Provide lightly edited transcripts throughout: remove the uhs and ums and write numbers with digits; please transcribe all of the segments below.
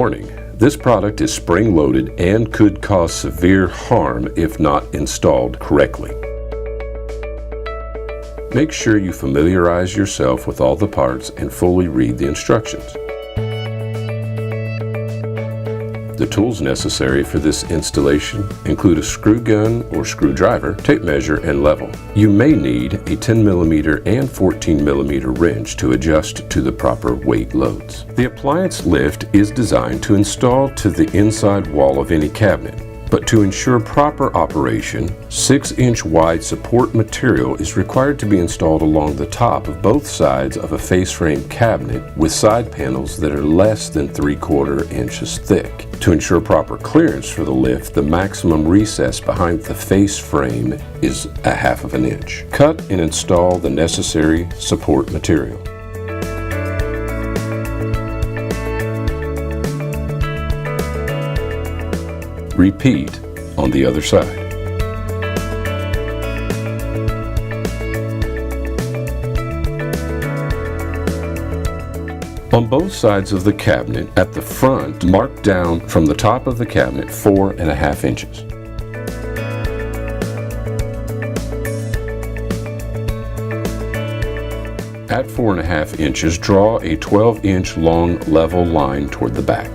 Warning: this product is spring-loaded and could cause severe harm if not installed correctly. Make sure you familiarize yourself with all the parts and fully read the instructions. The tools necessary for this installation include a screw gun or screwdriver, tape measure, and level. You may need a 10mm and 14mm wrench to adjust to the proper weight loads. The appliance lift is designed to install to the inside wall of any cabinet, but to ensure proper operation, 6-inch wide support material is required to be installed along the top of both sides of a face frame cabinet with side panels that are less than 3/4 inches thick. To ensure proper clearance for the lift, the maximum recess behind the face frame is 1/2 inch. Cut and install the necessary support material. Repeat on the other side. On both sides of the cabinet, at the front, mark down from the top of the cabinet 4.5 inches. At 4.5 inches, draw a 12-inch long level line toward the back.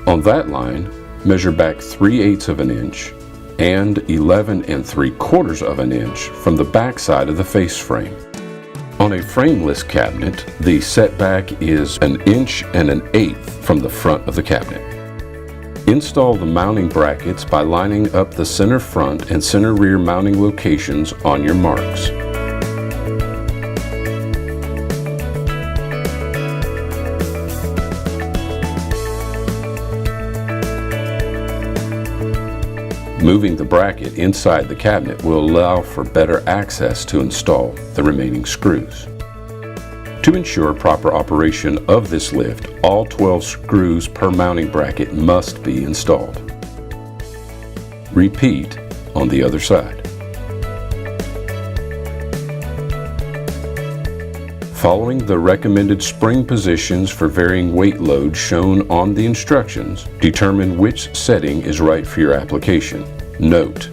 On that line, measure back 3/8 inch and 11 3/4 inch from the back side of the face frame. On a frameless cabinet, the setback is 1 1/8 from the front of the cabinet. Install the mounting brackets by lining up the center front and center rear mounting locations on your marks. Moving the bracket inside the cabinet will allow for better access to install the remaining screws. To ensure proper operation of this lift, all 12 screws per mounting bracket must be installed. Repeat on the other side. Following the recommended spring positions for varying weight loads shown on the instructions, determine which setting is right for your application. Note,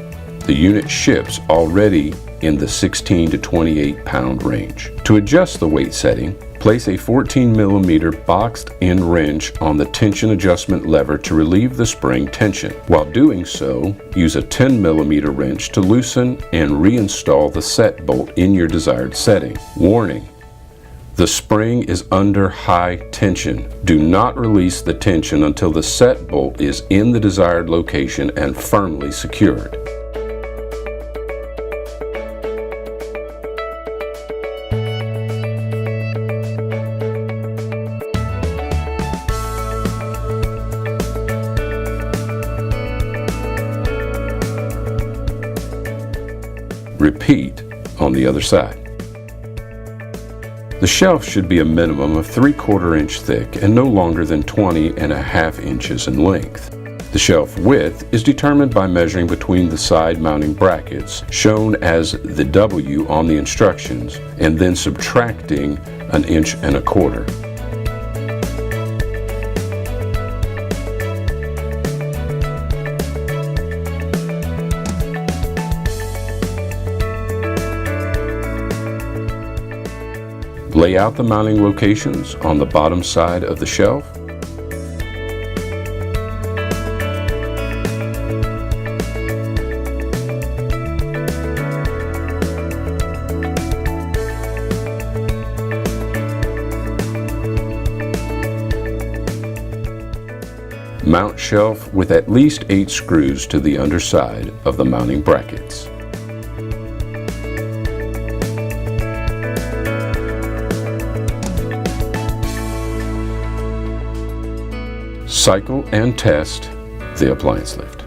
the unit ships already in the 16 to 28 pound range. To adjust the weight setting, place a 14mm boxed-in wrench on the tension adjustment lever to relieve the spring tension. While doing so, use a 10mm wrench to loosen and reinstall the set bolt in your desired setting. Warning: the spring is under high tension. Do not release the tension until the set bolt is in the desired location and firmly secured. Repeat on the other side. The shelf should be a minimum of 3/4 inch thick and no longer than 20.5 inches in length. The shelf width is determined by measuring between the side mounting brackets, shown as the W on the instructions, and then subtracting 1.25 inches. Lay out the mounting locations on the bottom side of the shelf. Mount shelf with at least 8 screws to the underside of the mounting brackets. Cycle and test the appliance lift.